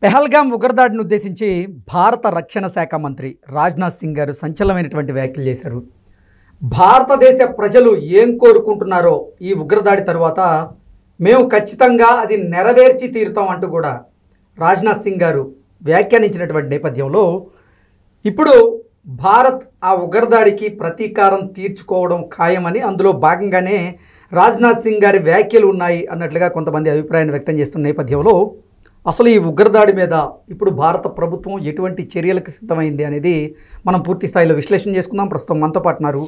పెహల్గాం ఉగ్రదాడిని ఉద్దేశించి భారత రక్షణ శాఖ మంత్రి రాజ్నాథ్ సింగ్ గారు సంచలనమైనటువంటి వ్యాఖ్యలు చేశారు. భారతదేశ ప్రజలు ఏం కోరుకుంటున్నారో ఈ ఉగ్రదాడి తరువాత మేము ఖచ్చితంగా అది నెరవేర్చి తీరుతాం అంటూ కూడా రాజ్నాథ్ సింగ్ గారు వ్యాఖ్యానించినటువంటి నేపథ్యంలో ఇప్పుడు భారత్ ఆ ఉగ్రదాడికి ప్రతీకారం తీర్చుకోవడం ఖాయమని, అందులో భాగంగానే రాజ్నాథ్ సింగ్ గారి వ్యాఖ్యలు ఉన్నాయి అన్నట్లుగా కొంతమంది అభిప్రాయాన్ని వ్యక్తం చేస్తున్న నేపథ్యంలో అసలు ఈ ఉగ్రదాడి మీద ఇప్పుడు భారత ప్రభుత్వం ఎటువంటి చర్యలకు సిద్ధమైంది అనేది మనం పూర్తి స్థాయిలో విశ్లేషణ చేసుకుందాం. ప్రస్తుతం మనతో పాటు ఉన్నారు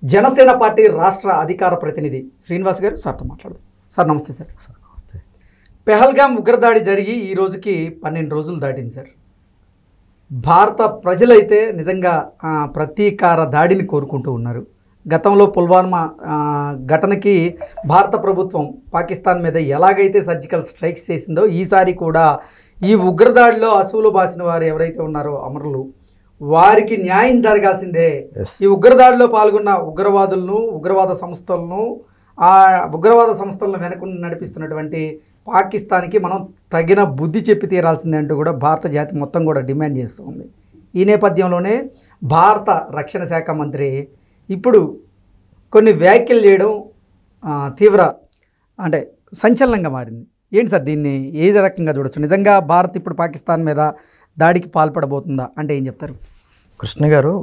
జనసేన పార్టీ రాష్ట్ర అధికార ప్రతినిధి శ్రీనివాస్ గారు. సార్తో మాట్లాడదాం. సార్ నమస్తే. సార్ నమస్తే. పెహల్గాం ఉగ్రదాడి జరిగి ఈ రోజుకి 12 రోజులు దాటింది సార్. భారత ప్రజలైతే నిజంగా ప్రతీకార దాడిని కోరుకుంటూ ఉన్నారు. గతంలో పుల్వామా ఘటనకి భారత ప్రభుత్వం పాకిస్తాన్ మీద ఎలాగైతే సర్జికల్ స్ట్రైక్స్ చేసిందో ఈసారి కూడా ఈ ఉగ్రదాడిలో అసువులు బాసిన వారు ఎవరైతే ఉన్నారో అమరులు, వారికి న్యాయం జరగాల్సిందే. ఈ ఉగ్రదాడిలో పాల్గొన్న ఉగ్రవాదులను, ఉగ్రవాద సంస్థలను వెనక నడిపిస్తున్నటువంటి పాకిస్తాన్కి మనం తగిన బుద్ధి చెప్పి తీరాల్సిందే అంటూ కూడా భారత జాతి మొత్తం కూడా డిమాండ్ చేస్తూ ఉంది. ఈ నేపథ్యంలోనే భారత రక్షణ శాఖ మంత్రి ఇప్పుడు కొన్ని వ్యాఖ్యలు చేయడం అంటే సంచలనంగా మారింది. ఏంటి సార్, దీన్ని ఏ రకంగా చూడొచ్చు? నిజంగా భారత్ ఇప్పుడు పాకిస్తాన్ మీద దాడికి పాల్పడబోతుందా అంటే ఏం చెప్తారు? కృష్ణ గారు,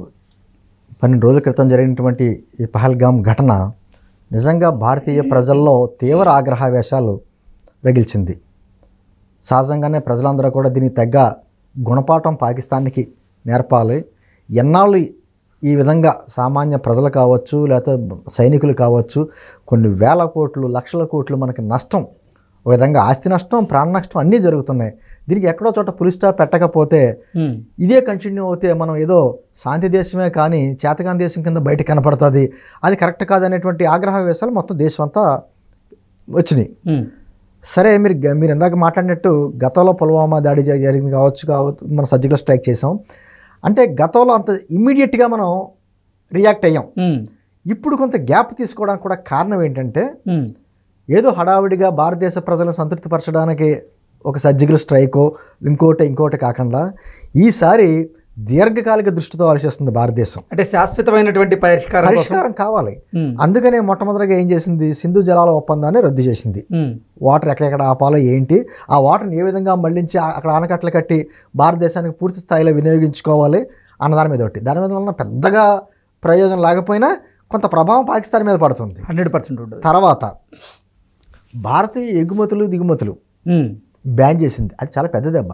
12 రోజుల క్రితం జరిగినటువంటి ఈ పహల్గాం ఘటన నిజంగా భారతీయ ప్రజల్లో తీవ్ర ఆగ్రహావేశాలు రగిల్చింది. సహజంగానే ప్రజలందరూ కూడా దీనికి తగ్గ గుణపాఠం పాకిస్తాన్కి నేర్పాలి. ఎన్నాళ్ళు ఈ విధంగా సామాన్య ప్రజలు కావచ్చు, లేకపోతే సైనికులు కావచ్చు, కొన్ని వేల కోట్లు, లక్షల కోట్లు మనకి నష్టం, ఒక విధంగా ఆస్తి నష్టం, ప్రాణ నష్టం అన్నీ జరుగుతున్నాయి. దీనికి ఎక్కడో చోట పులి స్టాప్ పెట్టకపోతే, ఇదే కంటిన్యూ అవుతే మనం ఏదో శాంతి దేశమే కానీ చేతకాని దేశం కింద బయట కనపడుతుంది, అది కరెక్ట్ కాదనేటువంటి ఆగ్రహవేశాలు మొత్తం దేశం అంతా వచ్చినాయి. సరే, మీరు ఇందాక మాట్లాడినట్టు గతంలో పుల్వామా దాడి జరిగింది కావచ్చు, మనం సర్జికల్ స్ట్రైక్ చేసాం అంటే గతంలో అంత ఇమ్మీడియట్గా మనం రియాక్ట్ అయ్యాం. ఇప్పుడు కొంత గ్యాప్ తీసుకోవడానికి కూడా కారణం ఏంటంటే, ఏదో హడావిడిగా భారతదేశ ప్రజలను సంతృప్తిపరచడానికి ఒక సర్జికల్ స్ట్రైకో ఇంకోటి కాకుండా ఈసారి దీర్ఘకాలిక దృష్టితో ఆలోచిస్తుంది భారతదేశం. అంటే శాశ్వతమైనటువంటి పరిష్కారం కావాలి. అందుకనే మొట్టమొదటిగా ఏం చేసింది, సింధు జలాల ఒప్పందాన్ని రద్దు చేసింది. వాటర్ ఎక్కడెక్కడ ఆపాలో ఏంటి, ఆ వాటర్ని ఏ విధంగా మళ్లించి అక్కడ ఆనకట్టలు కట్టి భారతదేశానికి పూర్తి స్థాయిలో వినియోగించుకోవాలి అన్న దాని మీద ఒకటి. దాని మీద పెద్దగా ప్రయోజనం లేకపోయినా కొంత ప్రభావం పాకిస్తాన్ మీద పడుతుంది 100%. తర్వాత భారతీయ ఎగుమతులు దిగుమతులు బ్యాన్ చేసింది. అది చాలా పెద్ద దెబ్బ.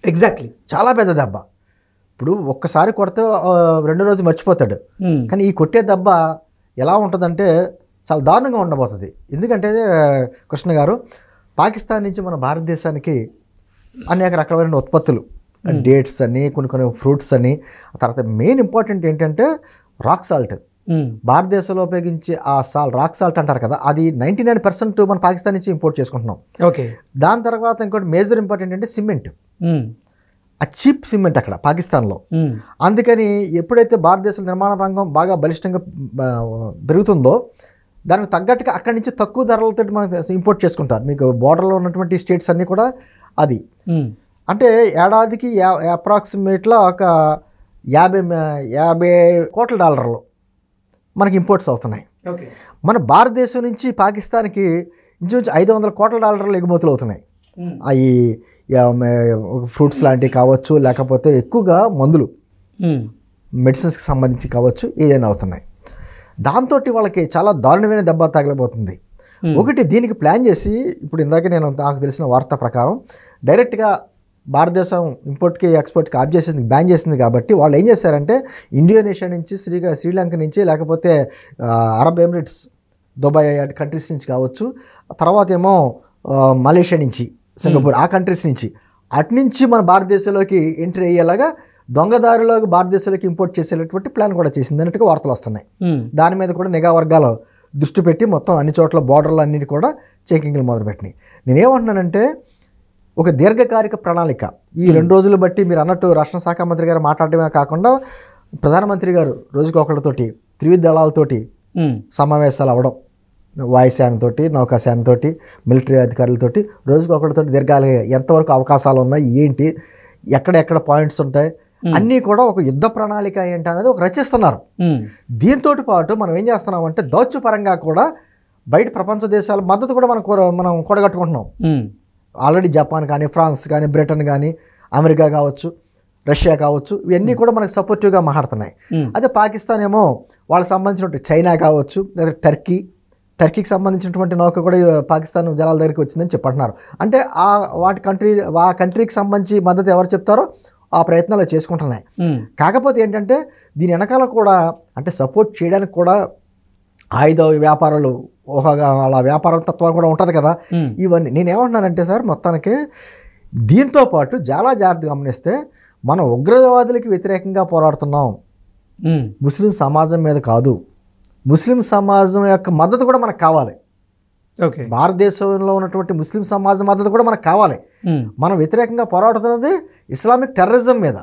ఎగ్జాక్ట్లీ, చాలా పెద్ద దెబ్బ. ఇప్పుడు ఒక్కసారి కొడితే 2 రోజు మర్చిపోతాడు, కానీ ఈ కొట్టే దెబ్బ ఎలా ఉంటుందంటే చాలా దారుణంగా ఉండబోతుంది. ఎందుకంటే కృష్ణ గారు, పాకిస్తాన్ నుంచి మన భారతదేశానికి అనేక రకాలైన ఉత్పత్తులు, డేట్స్ అని, కొన్ని ఫ్రూట్స్ అని, తర్వాత మెయిన్ ఇంపార్టెంట్ ఏంటంటే రాక్ సాల్ట్. భారతదేశంలో ఉపయోగించే ఆ రాక్ సాల్ట్ అంటారు కదా, అది 99% మన పాకిస్తాన్ నుంచి ఇంపోర్ట్ చేసుకుంటున్నాం. ఓకే. దాని తర్వాత ఇంకోటి మేజర్ ఇంపార్టెంట్ అంటే సిమెంట్. ఆ చీప్ సిమెంట్ అక్కడ పాకిస్తాన్లో. అందుకని ఎప్పుడైతే భారతదేశ నిర్మాణ రంగం బాగా బలిష్టంగా పెరుగుతుందో దానికి తగ్గట్టుగా అక్కడి నుంచి తక్కువ ధరలతో మనం ఇంపోర్ట్ చేసుకుంటారు. మీకు బోర్డర్లో ఉన్నటువంటి స్టేట్స్ అన్నీ కూడా అది. అంటే ఏడాదికి అప్రాక్సిమేట్గా ఒక 50 కోట్ల డాలర్లు మనకి ఇంపోర్ట్స్ అవుతున్నాయి. మన భారతదేశం నుంచి పాకిస్తాన్కి ఇంచుమించు 500 కోట్ల డాలర్లు ఎగుమతులు అవుతున్నాయి. అవి ఫ్రూట్స్ లాంటివి కావచ్చు, లేకపోతే ఎక్కువగా మందులు, మెడిసిన్స్కి సంబంధించి కావచ్చు, ఏదైనా అవుతున్నాయి. దాంతో వాళ్ళకి చాలా దారుణమైన దెబ్బ తగలబోతుంది. ఒకటి, దీనికి ప్లాన్ చేసి ఇప్పుడు ఇందాక నాకు తెలిసిన వార్త ప్రకారం డైరెక్ట్గా భారతదేశం ఇంపోర్ట్కి ఎక్స్పోర్ట్కి బ్యాన్ చేసింది కాబట్టి వాళ్ళు ఏం చేశారంటే ఇండోనేషియా నుంచి, శ్రీలంక నుంచి, లేకపోతే అరబ్ ఎమిరేట్స్, దుబాయ్ కంట్రీస్ నుంచి కావచ్చు, తర్వాత ఏమో మలేషియా నుంచి, సింగపూర్, ఆ కంట్రీస్ నుంచి, అటునుంచి మన భారతదేశంలోకి ఎంట్రీ అయ్యేలాగా దొంగదారిలోకి భారతదేశంలోకి ఇంపోర్ట్ చేసేటటువంటి ప్లాన్ కూడా చేసింది అన్నట్టుగా వార్తలు వస్తున్నాయి. దాని మీద కూడా నిఘా వర్గాలు దృష్టి పెట్టి మొత్తం అన్ని చోట్ల బోర్డర్లు అన్నిటి కూడా చెకింగ్లు మొదలుపెట్టినాయి. నేనేమంటున్నానంటే, ఒక దీర్ఘకాలిక ప్రణాళిక ఈ 2 రోజులు బట్టి మీరు అన్నట్టు రక్షణ శాఖ మంత్రి గారు మాట్లాడటమే కాకుండా ప్రధానమంత్రి గారు రోజుకొకళ్ళతోటి త్రివిధ దళాలతోటి సమావేశాలు అవ్వడం, వాయుసేనతోటి, నౌకాసేనతోటి, మిలిటరీ అధికారులతోటి రోజుకు ఒకరితోటి దీర్ఘాలు ఎంతవరకు అవకాశాలు ఉన్నాయి, ఏంటి, ఎక్కడెక్కడ పాయింట్స్ ఉంటాయి అన్నీ కూడా ఒక యుద్ధ ప్రణాళిక ఏంటి అనేది ఒక రచిస్తున్నారు. దీంతో పాటు మనం ఏం చేస్తున్నామంటే దౌత్యపరంగా కూడా బయట ప్రపంచ దేశాల మద్దతు కూడా మనం కూడగట్టుకుంటున్నాం. ఆల్రెడీ జపాన్ కానీ, ఫ్రాన్స్ కానీ, బ్రిటన్ కానీ, అమెరికా కావచ్చు, రష్యా కావచ్చు, ఇవన్నీ కూడా మనకు సపోర్టివ్గా మాట్లాడుతున్నాయి. అదే పాకిస్తాన్ ఏమో వాళ్ళకి సంబంధించినటువంటి చైనా కావచ్చు, లేదా టర్కీకి సంబంధించినటువంటి నౌక కూడా పాకిస్తాన్ జలాల దగ్గరికి వచ్చిందని చెప్పంటున్నారు. అంటే ఆ కంట్రీకి సంబంధించి మద్దతు ఎవరు చెప్తారో ఆ ప్రయత్నాలు చేసుకుంటున్నాయి. కాకపోతే ఏంటంటే దీని వెనకాల కూడా అంటే సపోర్ట్ చేయడానికి కూడా ఆయుధ వ్యాపారాలు వాళ్ళ వ్యాపార తత్వం కూడా ఉంటుంది కదా. ఇవన్నీ నేనేమంటున్నానంటే సార్, మొత్తానికి దీంతో పాటు చాలా జాగ్రత్తగా గమనిస్తే మనం ఉగ్రవాదులకి వ్యతిరేకంగా పోరాడుతున్నాం, ముస్లిం సమాజం మీద కాదు. ముస్లిం సమాజం యొక్క మద్దతు కూడా మనకు కావాలి. భారతదేశంలో ఉన్నటువంటి ముస్లిం సమాజం మద్దతు కూడా మనకు కావాలి. మనం వ్యతిరేకంగా పోరాడుతున్నది ఇస్లామిక్ టెర్రరిజం మీద,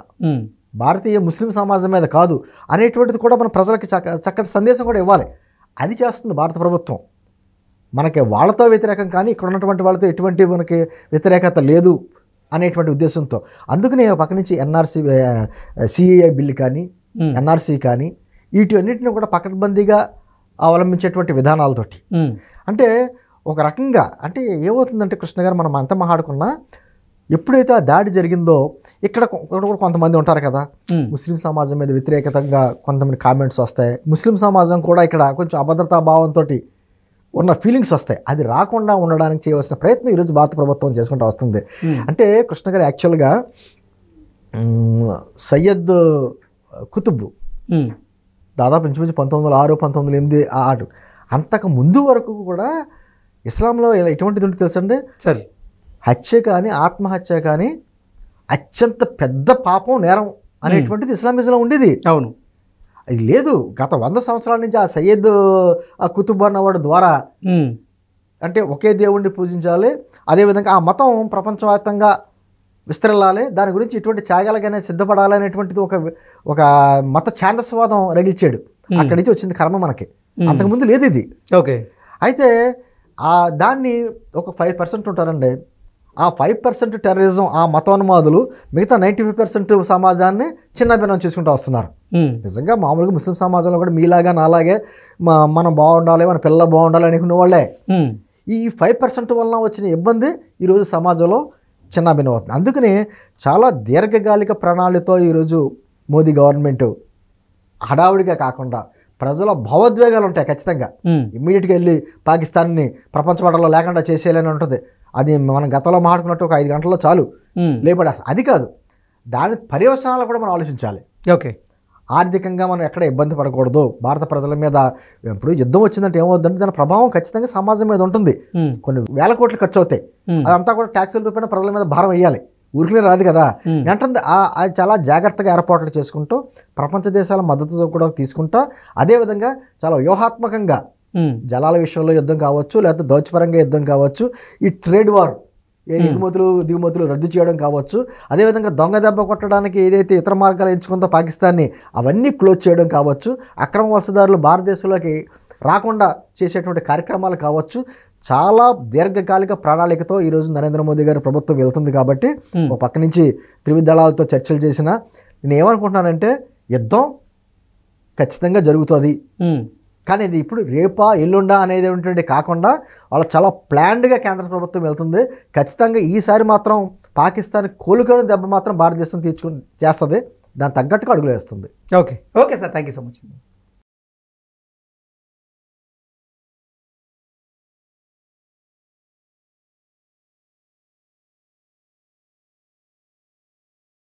భారతీయ ముస్లిం సమాజం మీద కాదు అనేటువంటిది కూడా మన ప్రజలకి చక్కటి సందేశం కూడా ఇవ్వాలి. అది చేస్తుంది భారత ప్రభుత్వం. మనకి వాళ్ళతో వ్యతిరేకం కానీ ఇక్కడ ఉన్నటువంటి వాళ్ళతో ఎటువంటి మనకి వ్యతిరేకత లేదు అనేటువంటి ఉద్దేశంతో. అందుకనే పక్క నుంచి సిఏఏ బిల్లు కానీ, ఎన్ఆర్సీ కానీ వీటన్నిటిని కూడా పకడ్బందీగా అవలంబించేటువంటి విధానాలతోటి అంటే ఒక రకంగా అంటే ఏమవుతుందంటే కృష్ణ గారు, మనం అంత మాట్లాడుకున్నా ఎప్పుడైతే ఆ దాడి జరిగిందో ఇక్కడ కూడా కొంతమంది ఉంటారు కదా, ముస్లిం సమాజం మీద వ్యతిరేకతంగా కొంతమంది కామెంట్స్ వస్తాయి. ముస్లిం సమాజం కూడా ఇక్కడ కొంచెం అభద్రతా భావంతో ఉన్న ఫీలింగ్స్ వస్తాయి. అది రాకుండా ఉండడానికి చేయవలసిన ప్రయత్నం ఈరోజు భారత ప్రభుత్వం చేసుకుంటూ వస్తుంది. అంటే కృష్ణ గారు యాక్చువల్గా సయ్యద్ కుతుబ్ దాదాపు ఇంచుమించు 1906, 1908 ఆట అంతకు ముందు వరకు కూడా ఇస్లాంలో ఎటువంటిది ఉంటుంది తెలుసండి సార్, హత్య కానీ, ఆత్మహత్య కానీ అత్యంత పెద్ద పాపం, నేరం అనేటువంటిది ఇస్లామిజంలో ఉండేది. అవును, అది లేదు. గత 100 సంవత్సరాల నుంచి ఆ సయ్యద్ కుతుబ్ అన్నవాడు ద్వారా అంటే ఒకే దేవుణ్ణి పూజించాలి, అదేవిధంగా ఆ మతం ప్రపంచవ్యాప్తంగా విస్తరిల్లాలి, దాని గురించి ఇటువంటి త్యాగాలకైనా సిద్ధపడాలి అనేటువంటిది ఒక మత ఛాందస్వాదం రగిల్చాడు. అక్కడి నుంచి వచ్చింది కర్మ మనకి. అంతకుముందు లేదు ఇది. ఓకే. అయితే దాన్ని ఒక 5% ఉంటారండి. ఆ 5% టెర్రరిజం, ఆ మతోన్మాదులు మిగతా 95% సమాజాన్ని చిన్నభిన్నం చేసుకుంటూ వస్తున్నారు. నిజంగా మామూలుగా ముస్లిం సమాజంలో కూడా మీలాగా నాలాగే మనం బాగుండాలి, మన పిల్లలు బాగుండాలి అనుకునే వాళ్ళే. ఈ 5% వలన వచ్చిన ఇబ్బంది ఈరోజు సమాజంలో చిన్నభిన్నం అవుతుంది. అందుకని చాలా దీర్ఘకాలిక ప్రణాళికతో ఈరోజు మోదీ గవర్నమెంట్ హడావుడిగా కాకుండా ప్రజల భావోద్వేగాలు ఉంటాయి ఖచ్చితంగా. ఇమ్మీడియట్గా వెళ్ళి పాకిస్తాన్ని ప్రపంచ పటంలో లేకుండా చేసేయాలని ఉంటుంది. అది మనం గతంలో మాట్లాడుకున్నట్టు ఒక 5 గంటల్లో చాలు లేపడే, అది కాదు. దాని పర్యవసనాలు కూడా మనం ఆలోచించాలి. ఓకే. ఆర్థికంగా మనం ఎక్కడ ఇబ్బంది పడకూడదు. భారత ప్రజల మీద ఇప్పుడు యుద్ధం వచ్చిందంటే ఏమవుతుందంటే దాని ప్రభావం ఖచ్చితంగా సమాజం మీద ఉంటుంది. కొన్ని వేల కోట్లు ఖర్చు అవుతాయి. అదంతా కూడా ట్యాక్సుల రూపాయన ప్రజల మీద భారం వేయాలి. ఊరికే రాదు కదా. అంటే అది చాలా జాగ్రత్తగా ఏర్పాట్లు చేసుకుంటూ ప్రపంచ దేశాల మద్దతుతో కూడా తీసుకుంటా, అదేవిధంగా చాలా వ్యూహాత్మకంగా జలాల విషయంలో యుద్ధం కావచ్చు, లేకపోతే దౌత్యపరంగా యుద్ధం కావచ్చు, ఈ ట్రేడ్ వార్ దిగుమతులు రద్దు చేయడం కావచ్చు, అదేవిధంగా దొంగ దెబ్బ కొట్టడానికి ఏదైతే ఇతర మార్గాలు ఎంచుకుందో పాకిస్తాన్ని అవన్నీ క్లోజ్ చేయడం కావచ్చు, అక్రమ వలసదారులు భారతదేశంలోకి రాకుండా చేసేటువంటి కార్యక్రమాలు కావచ్చు, చాలా దీర్ఘకాలిక ప్రణాళికతో ఈరోజు నరేంద్ర మోదీ గారి ప్రభుత్వం వెళ్తుంది. కాబట్టి ఒక పక్క నుంచి త్రివిధ దళాలతో చర్చలు చేసినా నేను ఏమనుకుంటున్నానంటే యుద్ధం ఖచ్చితంగా జరుగుతుంది. కానీ ఇది ఇప్పుడు రేపా ఎల్లుండా అనేది ఏంటంటే కాకుండా వాళ్ళు చాలా ప్లాన్డ్గా కేంద్ర ప్రభుత్వం వెళ్తుంది. ఖచ్చితంగా ఈసారి మాత్రం పాకిస్తాన్ కోలుకొని దెబ్బ మాత్రం భారతదేశం చేస్తుంది. దాని తగ్గట్టుగా అడుగులు వేస్తుంది. Okay. Okay sir, thank you so much.